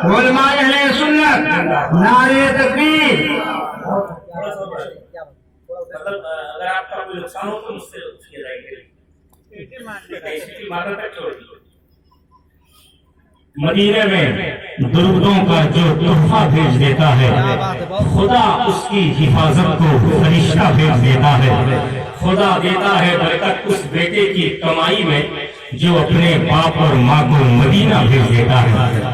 علماء اہل سنت نعرے تکبیر. اگر آپ کا کوئی نقصان ہو تو مجھ سے کیا جائے گا. مدینے میں درودوں کا جو تحفہ بھیج دیتا ہے خدا اس کی حفاظت کو فرشتہ بھیج دیتا ہے. خدا دیتا ہے برکت اس بیٹے کی کمائی میں جو اپنے باپ اور ماں کو مدینہ بھیج دیتا ہے.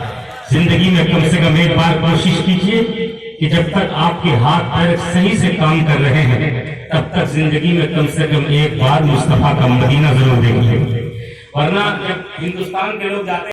زندگی میں کم سے کم ایک بار کوشش کیجئے کہ جب تک آپ کے ہاتھ پیر صحیح سے کام کر رہے ہیں تب تک زندگی میں کم سے کم ایک بار مصطفیٰ کا مدینہ ضرور دیکھیے. ورنہ جب ہندوستان کے لوگ جاتے